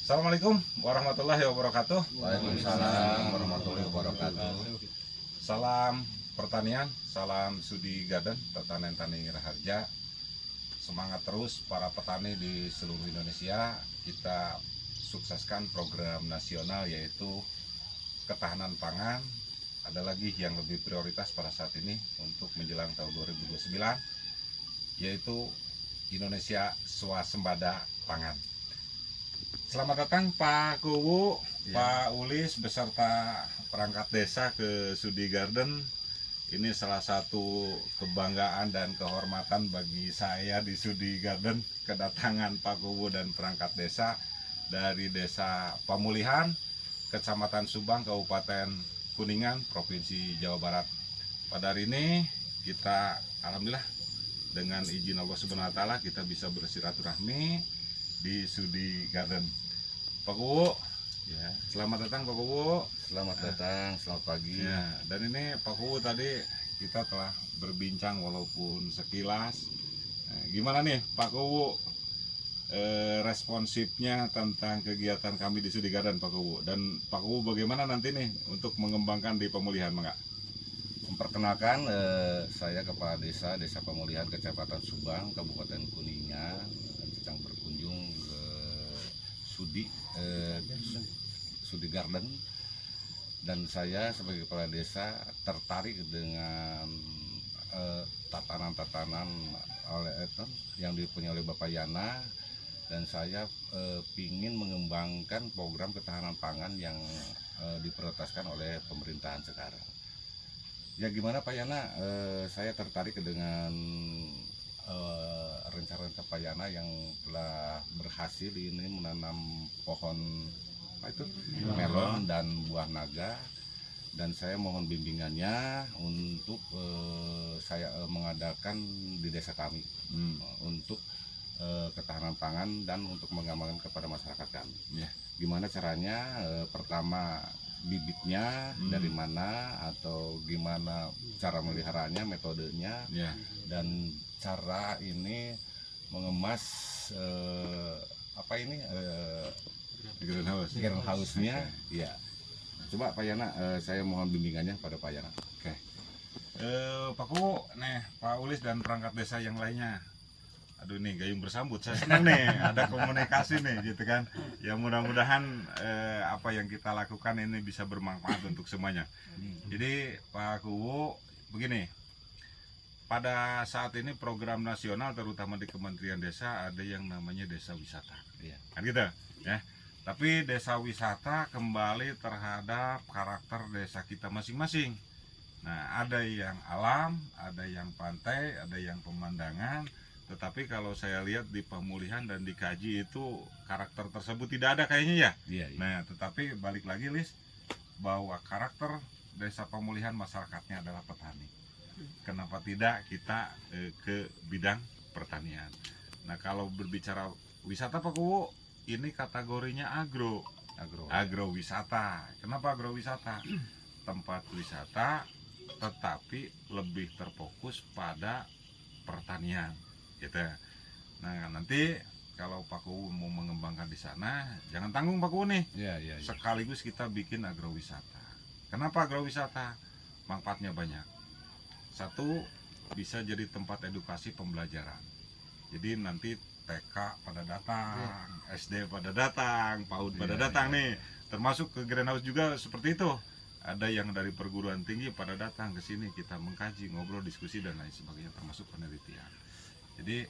Assalamualaikum warahmatullahi wabarakatuh. Waalaikumsalam warahmatullahi wabarakatuh. Salam pertanian, salam Sudi Garden, Tetanen Tani Raharja. Semangat terus para petani di seluruh Indonesia. Kita sukseskan program nasional yaitu ketahanan pangan. Ada lagi yang lebih prioritas pada saat ini untuk menjelang tahun 2029, yaitu Indonesia swasembada pangan. Selamat datang Pak Kuwu, Pak Ulis beserta perangkat desa ke Sudi Garden. Ini salah satu kebanggaan dan kehormatan bagi saya di Sudi Garden, kedatangan Pak Kuwu dan perangkat desa dari Desa Pemulihan, Kecamatan Subang, Kabupaten Kuningan, Provinsi Jawa Barat. Pada hari ini kita alhamdulillah dengan izin Allah Subhanahu wa taala kita bisa bersilaturahmi di Sudi Garden. Pak Kuwu, ya, selamat datang Pak Kuwu. Selamat datang, selamat pagi. Ya, dan ini Pak Kuwu tadi kita telah berbincang walaupun sekilas. Gimana nih Pak Kuwu responsifnya tentang kegiatan kami di Sudi Garden Pak Kuwu, dan Pak Kuwu bagaimana nanti nih untuk mengembangkan di pemulihan Mangga? Memperkenalkan, saya Kepala Desa Pemulihan Kecamatan Subang, Kabupaten Kuningan, sedang berkunjung ke Sudi Garden, dan saya sebagai Kepala Desa tertarik dengan tatanan-tatanan yang dipunyai oleh Bapak Yana, dan saya ingin mengembangkan program ketahanan pangan yang diprioritaskan oleh pemerintahan sekarang. Ya gimana Pak Yana, saya tertarik dengan rencana Pak Yana yang telah berhasil ini menanam pohon melon dan buah naga, dan saya mohon bimbingannya untuk saya mengadakan di desa kami untuk ketahanan pangan dan untuk mengembangkan kepada masyarakat kami. Ya. Gimana caranya? Pertama, bibitnya dari mana, atau gimana cara meliharanya, metodenya, dan cara ini mengemas greenhouse-nya. Ya, coba Pak Yana, saya mohon bimbingannya pada Pak Yana. Oke. Pak Kuwu, nih Pak Ulis dan perangkat desa yang lainnya. Aduh nih gayung bersambut, saya senang nih ada komunikasi nih gitu kan. Ya mudah-mudahan apa yang kita lakukan ini bisa bermanfaat untuk semuanya. Jadi Pak Kuwu begini, pada saat ini program nasional terutama di Kementerian Desa ada yang namanya desa wisata, kan gitu ya. Tapi desa wisata kembali terhadap karakter desa kita masing-masing. Nah, ada yang alam, ada yang pantai, ada yang pemandangan. Tetapi kalau saya lihat di pemulihan dan dikaji itu karakter tersebut tidak ada kayaknya ya. Iya. Nah, tetapi balik lagi Lis, bahwa karakter desa pemulihan masyarakatnya adalah petani. Kenapa tidak kita ke bidang pertanian? Nah, kalau berbicara wisata Pak Kuwu, ini kategorinya agrowisata. Kenapa agrowisata? Tempat wisata tetapi lebih terfokus pada pertanian gitu. Nah, nanti kalau Pak Kuwu mau mengembangkan di sana, jangan tanggung Pak Kuwu nih. Iya. Sekaligus kita bikin agrowisata. Kenapa agrowisata? Manfaatnya banyak. Satu, bisa jadi tempat edukasi pembelajaran. Jadi nanti TK pada datang, SD pada datang, PAUD pada datang nih. Termasuk ke greenhouse juga seperti itu. Ada yang dari perguruan tinggi pada datang ke sini, kita mengkaji, ngobrol, diskusi dan lain sebagainya, termasuk penelitian. Jadi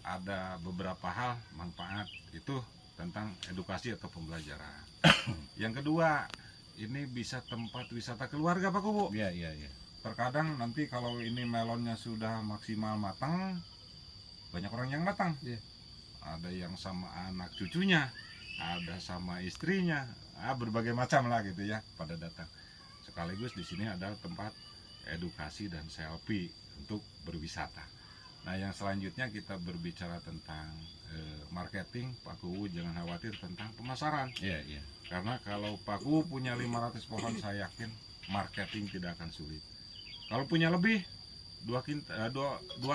ada beberapa hal manfaat itu tentang edukasi atau pembelajaran. Yang kedua, ini bisa tempat wisata keluarga Pak Kuwu. Iya. Terkadang nanti kalau ini melonnya sudah maksimal matang, banyak orang yang datang. Ada yang sama anak cucunya, ada sama istrinya, berbagai macam lah gitu ya pada datang. Sekaligus di sini ada tempat edukasi dan selfie untuk berwisata. Nah, yang selanjutnya kita berbicara tentang marketing. Pak Kuwu jangan khawatir tentang pemasaran. Iya. Karena kalau Pak Kuwu punya 500 pohon, saya yakin marketing tidak akan sulit. Kalau punya lebih 2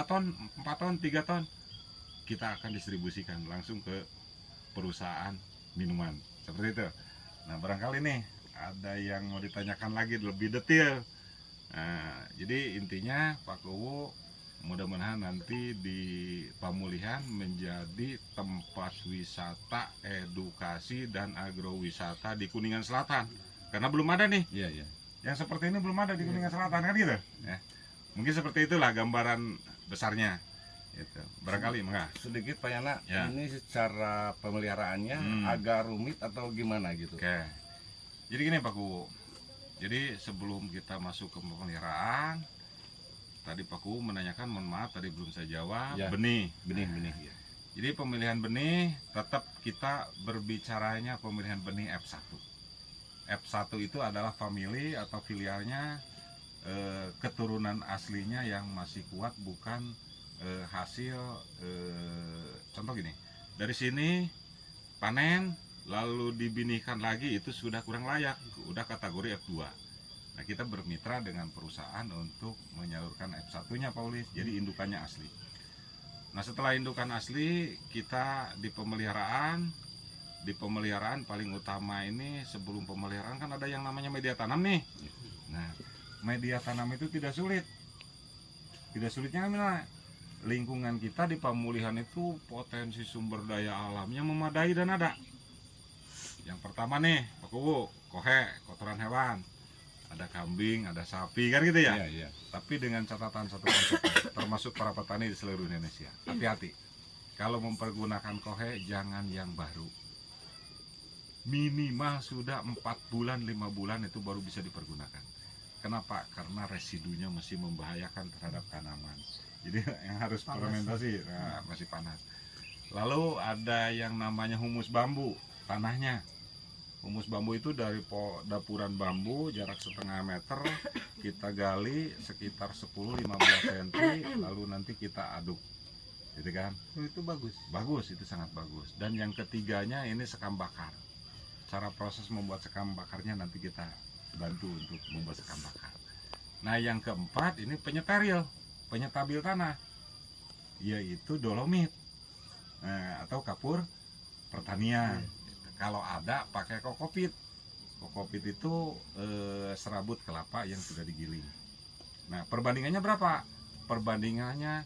ton, 4 ton, 3 ton, kita akan distribusikan langsung ke perusahaan minuman seperti itu. Nah barangkali nih ada yang mau ditanyakan lagi lebih detail. Nah, jadi intinya Pak Kuwu mudah-mudahan nanti di Pamulihan menjadi tempat wisata, edukasi dan agrowisata di Kuningan Selatan. Karena belum ada nih. Iya, iya. Yang seperti ini belum ada di Kuningan Selatan kan gitu. Ya. Mungkin seperti itulah gambaran besarnya. Gitu. Barangkali enggak. Sedikit Pak Yana, Ya. ini secara pemeliharaannya agak rumit atau gimana gitu? Oke. Jadi gini Pak Kuwu. Jadi sebelum kita masuk ke pemeliharaan, tadi Pak Kuwu menanyakan, mohon maaf tadi belum saya jawab, Ya. benih. Benih. Ya. Jadi pemilihan benih tetap kita berbicaranya pemilihan benih F1. F1 itu adalah family atau filialnya, keturunan aslinya yang masih kuat, bukan hasil contoh gini. Dari sini panen lalu dibinihkan lagi, itu sudah kurang layak, udah kategori F2. Nah, kita bermitra dengan perusahaan untuk menyalurkan F1-nya Paulis, jadi indukannya asli. Nah, setelah indukan asli, kita di pemeliharaan paling utama ini sebelum pemeliharaan kan ada yang namanya media tanam nih. Nah, media tanam itu tidak sulit. Tidak sulitnya mana? Lingkungan kita di Pamulihan itu potensi sumber daya alamnya memadai dan ada. Yang pertama nih, Pak Kuwu, kohe, kotoran hewan. Ada kambing, ada sapi, kan gitu ya? Iya, iya. Tapi dengan catatan satu konsep, termasuk para petani di seluruh Indonesia. Hati-hati. Kalau mempergunakan kohe, jangan yang baru. Minimal sudah 4 bulan, 5 bulan itu baru bisa dipergunakan. Kenapa? Karena residunya masih membahayakan terhadap tanaman. Jadi yang harus fermentasi, nah, masih panas. Lalu ada yang namanya humus bambu, tanahnya. Humus bambu itu dari dapuran bambu jarak setengah meter, kita gali sekitar 10-15 cm, lalu nanti kita aduk, gitu kan? Itu bagus. Bagus, itu sangat bagus. Dan yang ketiganya ini sekam bakar. Cara proses membuat sekam bakarnya nanti kita bantu untuk membuat sekam bakar. Nah, yang keempat ini penyetabil tanah, yaitu dolomit, atau kapur pertanian. Kalau ada pakai kokopit. Kokopit itu serabut kelapa yang sudah digiling. Nah, perbandingannya berapa? Perbandingannya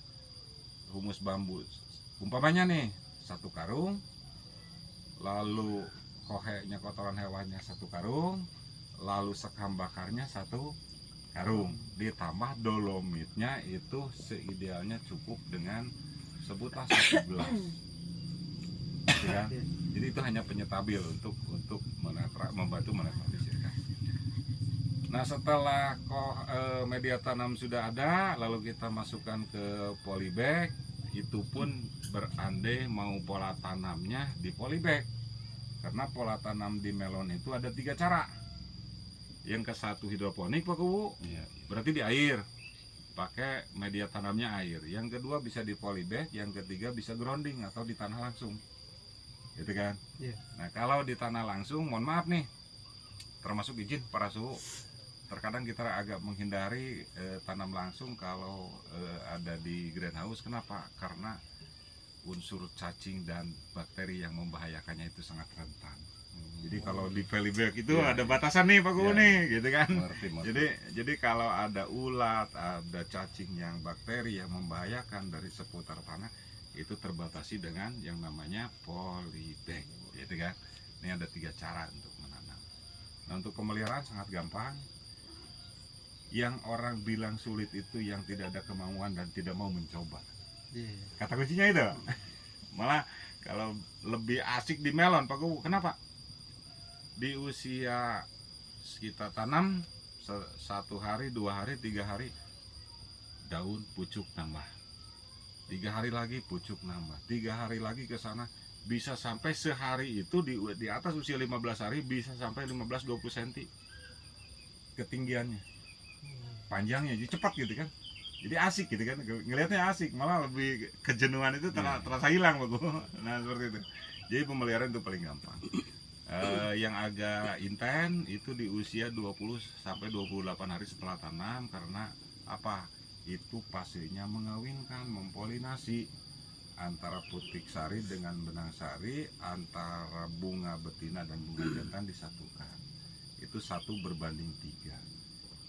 humus bambu, umpamanya nih 1 karung, lalu kohenya, kotoran hewannya 1 karung, lalu sekam bakarnya 1 karung, ditambah dolomitnya itu seidealnya cukup dengan sebutlah 1 gelas. Gitu kan? Jadi itu hanya penyetabil untuk membantu menetralisirkan. Nah, setelah media tanam sudah ada, lalu kita masukkan ke polybag. Itu pun berandai mau pola tanamnya di polybag, karena pola tanam di melon itu ada 3 cara. Yang ke-1 hidroponik Pak Kuwu, berarti di air, pakai media tanamnya air. Yang kedua bisa di polybag, yang ketiga bisa grounding atau di tanah langsung, gitu kan? Nah, kalau di tanah langsung, mohon maaf nih, termasuk izin para suhu, terkadang kita agak menghindari tanam langsung kalau ada di greenhouse. Kenapa? Karena unsur cacing dan bakteri yang membahayakannya itu sangat rentan. Jadi kalau di polybag itu ada batasan nih Pak Kuwu nih, gitu kan? Jadi kalau ada ulat, ada cacing yang bakteri yang membahayakan dari seputar tanah, itu terbatasi dengan yang namanya polybag, gitu kan? Ini ada 3 cara untuk menanam. Nah, untuk pemeliharaan sangat gampang. Yang orang bilang sulit itu yang tidak ada kemauan dan tidak mau mencoba. Kata kuncinya itu. Malah kalau lebih asik di melon Pak Kuwu, kenapa? Di usia kita tanam 1 hari, 2 hari, 3 hari, daun pucuk nambah. 3 hari lagi pucuk nambah. 3 hari lagi ke sana, bisa sampai sehari itu di atas usia 15 hari bisa sampai 15-20 cm ketinggiannya, panjangnya, jadi cepat gitu kan. Jadi asik gitu kan, ngelihatnya asik, malah lebih kejenuhan itu terasa hilang Pak Kuwu. Nah, seperti itu. Jadi pemeliharaan itu paling gampang. Yang agak intens itu di usia 20-28 hari setelah tanam, karena apa? Itu pastinya mengawinkan, mempolinasi. antara putik sari dengan benang sari, antara bunga betina dan bunga jantan disatukan. Itu 1:3.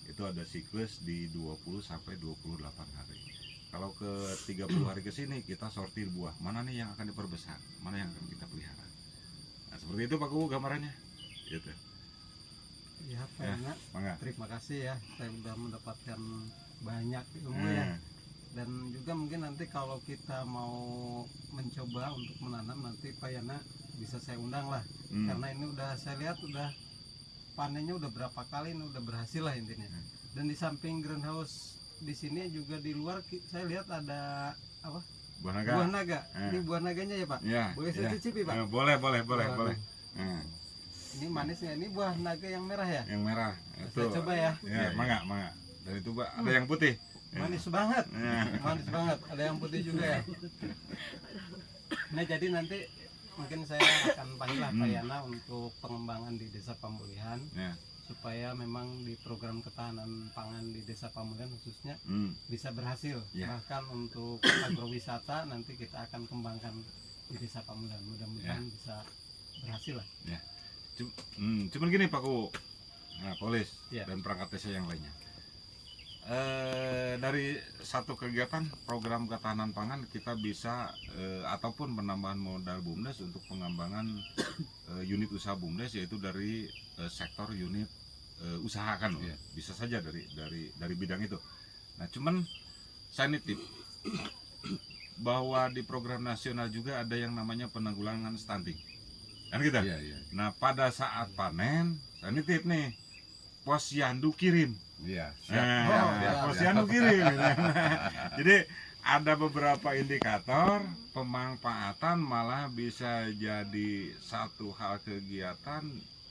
Itu ada siklus di 20 sampai 28 hari. Kalau ke 30 hari ke sini kita sortir buah. Mana nih yang akan diperbesar, mana yang akan kita pelihara. Nah, seperti itu Pak Kuwu gambarannya. Gitu. Ya, Pak Ya, Yana, mangga. terima kasih ya, saya sudah mendapatkan banyak ilmu ya. Dan juga mungkin nanti kalau kita mau mencoba untuk menanam, nanti Pak Yana bisa saya undang lah. Karena ini udah saya lihat udah panennya udah berapa kali, ini udah berhasil lah intinya. Dan di samping greenhouse di sini juga di luar saya lihat ada apa? Buah naga. Buah naga. Ini buah naganya ya Pak? Ya, Boleh saya cicipi Pak? boleh. Waduh. Nah, Ini manisnya, ini buah naga yang merah ya? yang merah. Saya coba ya. Ya, mangga. Dan itu Pak, ada yang putih. Manis banget. Ya. Manis banget. Ada yang putih juga ya. Nah, jadi nanti mungkin saya akan panggil lah Pak Yana untuk pengembangan di Desa Pamulihan, Ya. supaya memang di program ketahanan pangan di Desa Pamulihan khususnya bisa berhasil. Ya. Bahkan untuk agrowisata nanti kita akan kembangkan di Desa Pamulihan. Mudah-mudahan bisa berhasil lah. Cuman gini Pak Kuwu, nah, polis Ya. dan perangkat desa yang lainnya. Dari satu kegiatan program ketahanan pangan kita bisa ataupun penambahan modal BUMDes untuk pengembangan unit usaha BUMDes, yaitu dari sektor unit usaha kan, Iya. bisa saja dari bidang itu. Nah, cuman saya nitip bahwa di program nasional juga ada yang namanya penanggulangan stunting, kan kita. Iya. Nah, pada saat panen saya nitip nih, posyandu kirim. Iya, Posyandu kirim. Jadi ada beberapa indikator pemanfaatan, malah bisa jadi satu hal kegiatan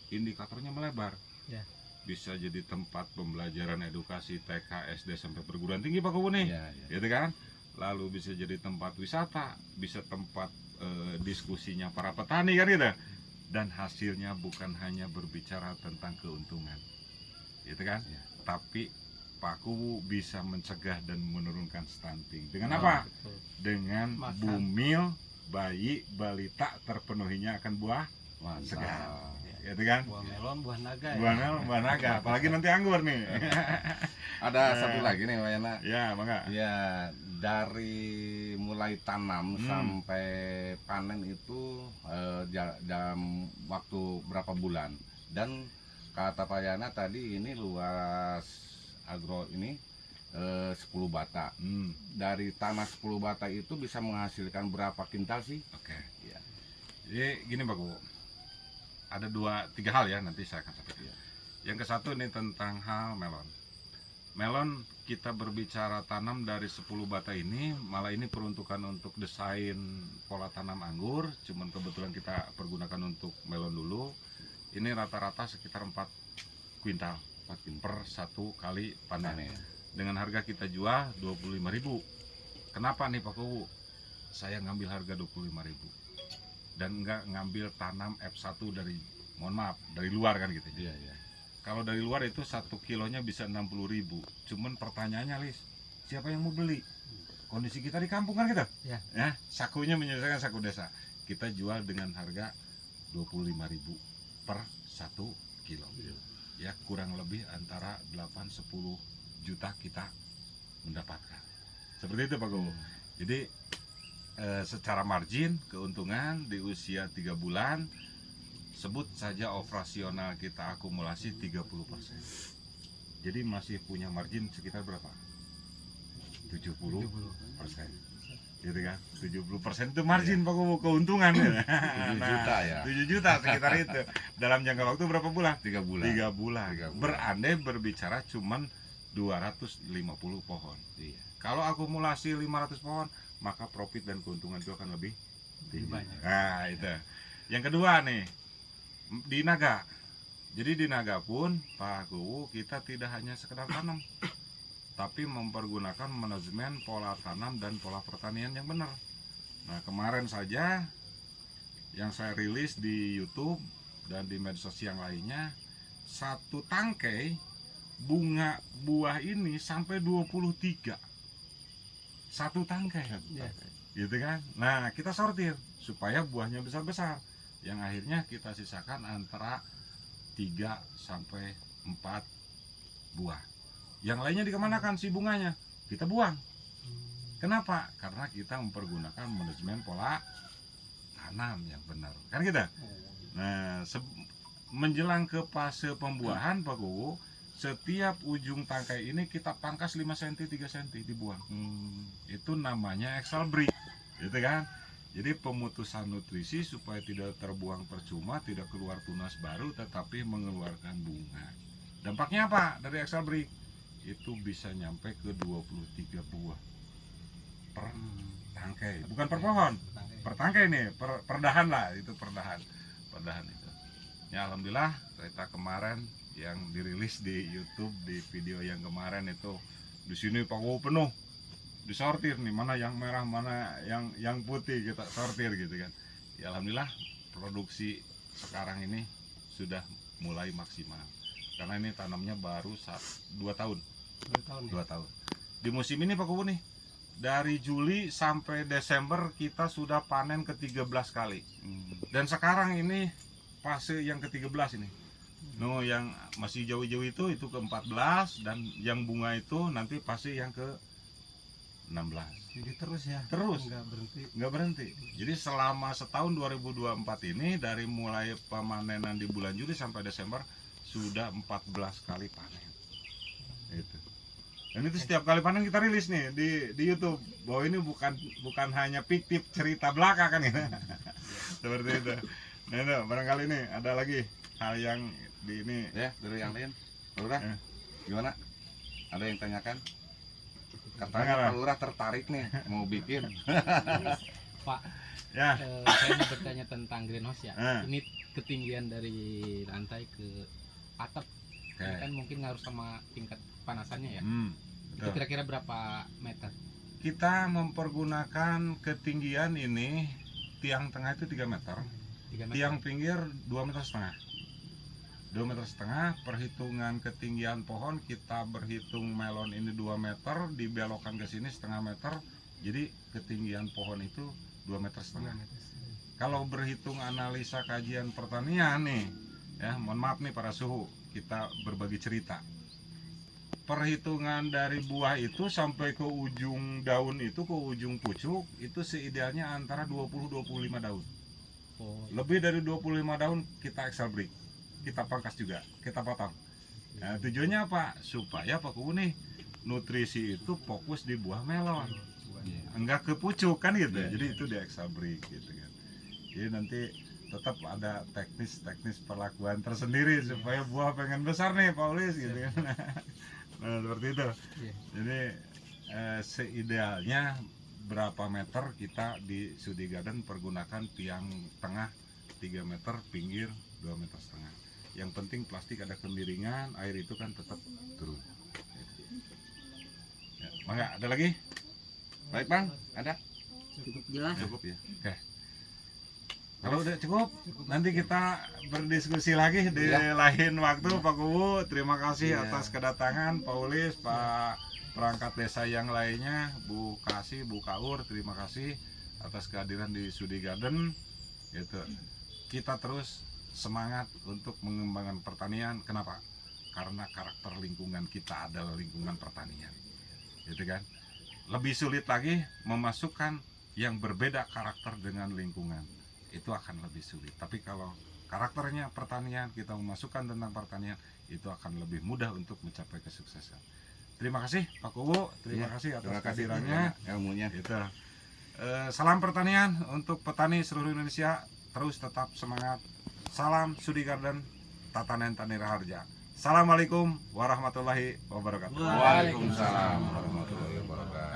indikatornya melebar. Ya. Bisa jadi tempat pembelajaran edukasi TK, SD sampai perguruan tinggi Pak Kuwu nih. Iya. Gitu kan? Lalu bisa jadi tempat wisata, bisa tempat diskusinya para petani kan gitu. Dan hasilnya bukan hanya berbicara tentang keuntungan, gitu kan? Ya. Tapi Pak Kuwu bisa mencegah dan menurunkan stunting. Dengan apa? Betul. Dengan Makan. bumil bayi balita terpenuhinya akan buah segar, Mantap. gitu kan? Buah melon, buah naga ya. Buah naga, apalagi nanti anggur nih. Ada satu lagi nih Pak Yana. Ya, mangga. Ya, dari mulai tanam sampai panen itu dalam waktu berapa bulan? Dan kata Pak Yana tadi ini luas agro ini 10 bata. Dari tanah 10 bata itu bisa menghasilkan berapa kintal sih? Oke. Ya. Jadi gini Pak Kuwu, ada 2-3 hal ya nanti saya akan sampaikan. Ya. Yang ke satu ini tentang hal melon. Melon kita berbicara tanam dari 10 bata ini, malah ini peruntukan untuk desain pola tanam anggur, cuman kebetulan kita pergunakan untuk melon dulu. Ini rata-rata sekitar 4 kuintal per satu kali panen. Dengan harga kita jual 25.000. Kenapa nih Pak Kuwu? Saya ngambil harga 25.000 dan enggak ngambil tanam F1 dari, mohon maaf, dari luar kan gitu. Iya. Kalau dari luar itu 1 kilonya bisa 60.000. Cuman pertanyaannya, Lis, siapa yang mau beli? Kondisi kita di kampung kan kita. Ya. Sakunya menyesuaikan saku desa. Kita jual dengan harga 25.000 per 1 kilo. Ya, kurang lebih antara 8-10 juta kita mendapatkan. Seperti itu Pak Kuwu. Jadi secara margin keuntungan di usia 3 bulan, sebut saja operasional kita akumulasi 30%. Jadi masih punya margin sekitar berapa? 70%. Gitu kan? 70% itu margin Pak Kuwu, keuntungan. 7 juta ya. 7 juta sekitar itu. Dalam jangka waktu berapa bulan? 3 bulan. 3 bulan. 3 bulan. Berandai berbicara cuman 250 pohon. Iya. Kalau akumulasi 500 pohon, maka profit dan keuntungan itu akan lebih tinggi. banyak. Nah, itu. Yang kedua nih, di naga. Jadi di naga pun Pak Kuwu kita tidak hanya sekedar tanam, tapi mempergunakan manajemen pola tanam dan pola pertanian yang benar. Nah, kemarin saja yang saya rilis di YouTube dan di medsos yang lainnya, 1 tangkai bunga buah ini sampai 23. 1 tangkai. Ya. gitu kan. Nah, kita sortir supaya buahnya besar-besar, yang akhirnya kita sisakan antara 3 sampai 4 buah. Yang lainnya dikemanakan si bunganya? Kita buang. Kenapa? Karena kita mempergunakan manajemen pola tanam yang benar, kan kita. Nah, menjelang ke fase pembuahan Pak Kuwu, setiap ujung tangkai ini kita pangkas 5 cm 3 cm dibuang. Itu namanya exhale break, gitu kan. Jadi pemutusan nutrisi supaya tidak terbuang percuma, tidak keluar tunas baru, tetapi mengeluarkan bunga. Dampaknya apa dari exhale break? Itu bisa nyampe ke 23 buah per tangkai, bukan per pohon, per tangkai nih, per dahan lah, itu per dahan itu. Ya alhamdulillah, kita kemarin yang dirilis di YouTube di video yang kemarin itu, di sini Pak Kuwu penuh disortir nih, mana yang merah, mana yang putih, kita sortir gitu kan. Ya alhamdulillah, produksi sekarang ini sudah mulai maksimal, karena ini tanamnya baru 2 tahun. 2 tahun. Di musim ini Pak Kuwu nih, dari Juli sampai Desember kita sudah panen ke-13 kali. Dan sekarang ini fase yang ke-13 ini. No, yang masih jauh-jauh itu ke-14, dan yang bunga itu nanti fase yang ke-16. Jadi terus ya. Terus. Nggak berhenti. Jadi selama setahun 2024 ini, dari mulai pemanenan di bulan Juli sampai Desember sudah 14 kali panen. Itu. Dan itu setiap kali panen kita rilis nih di YouTube, bahwa ini bukan hanya fiktif cerita belaka kan ya. Seperti itu. Nah, itu barangkali nih ada lagi hal yang di ini Ya, dari yang lain. Pak Lurah, gimana? Ada yang tanyakan? Katanya Tanyakan. Pak Lurah tertarik nih mau bikin. Pak, ya. saya mau bertanya tentang greenhouse ya. Eh. Ini ketinggian dari lantai ke atap. Oke. Ini kan mungkin ngaruh sama tingkat panasannya ya. Itu Betul. kira-kira berapa meter? Kita mempergunakan ketinggian ini, tiang tengah itu 3 meter, 3 meter. tiang pinggir 2,5 meter. 2,5 meter, perhitungan ketinggian pohon kita berhitung melon ini 2 meter, dibelokkan ke sini setengah meter, jadi ketinggian pohon itu 2,5 meter. Kalau berhitung analisa kajian pertanian nih, ya mohon maaf nih para suhu, kita berbagi cerita. Perhitungan dari buah itu sampai ke ujung daun itu, ke ujung pucuk, itu seidealnya antara 20-25 daun. Oh, Lebih dari 25 daun kita exhale break, kita pangkas juga, kita potong. Nah, tujuannya apa? Supaya Pak Kuwu nih, nutrisi itu fokus di buah melon, enggak ke pucuk kan gitu. Jadi itu di exhale break gitu kan. Jadi nanti tetap ada teknis perlakuan tersendiri supaya buah pengen besar nih Paulis gitu kan. Nah, seperti itu. Jadi seidealnya berapa meter kita di Sudi Garden pergunakan tiang tengah 3 meter, pinggir 2,5 meter. Yang penting plastik ada kemiringan, air itu kan tetap turun. Ya, mangga, ada lagi? Baik Bang, ada? Cukup jelas. Cukup ya. Oke. Kalau udah cukup, nanti kita berdiskusi lagi di lain waktu Pak Kuwu. Terima kasih atas kedatangan Paulis, Pak perangkat desa yang lainnya, Bu Kasih, Bu Kaur, terima kasih atas kehadiran di Sudi Garden. Gitu. Kita terus semangat untuk mengembangkan pertanian. Kenapa? Karena karakter lingkungan kita adalah lingkungan pertanian. Gitu kan? Lebih sulit lagi memasukkan yang berbeda karakter dengan lingkungan. Itu akan lebih sulit. Tapi kalau karakternya pertanian, kita memasukkan tentang pertanian, itu akan lebih mudah untuk mencapai kesuksesan. Terima kasih Pak Kuwu, terima kasih atas kehadirannya, ilmunya. Gitu. Salam pertanian untuk petani seluruh Indonesia, terus tetap semangat. Salam Sudi Garden, Tatanen Tani Raharja. Assalamualaikum warahmatullahi wabarakatuh. Waalaikumsalam warahmatullahi wabarakatuh.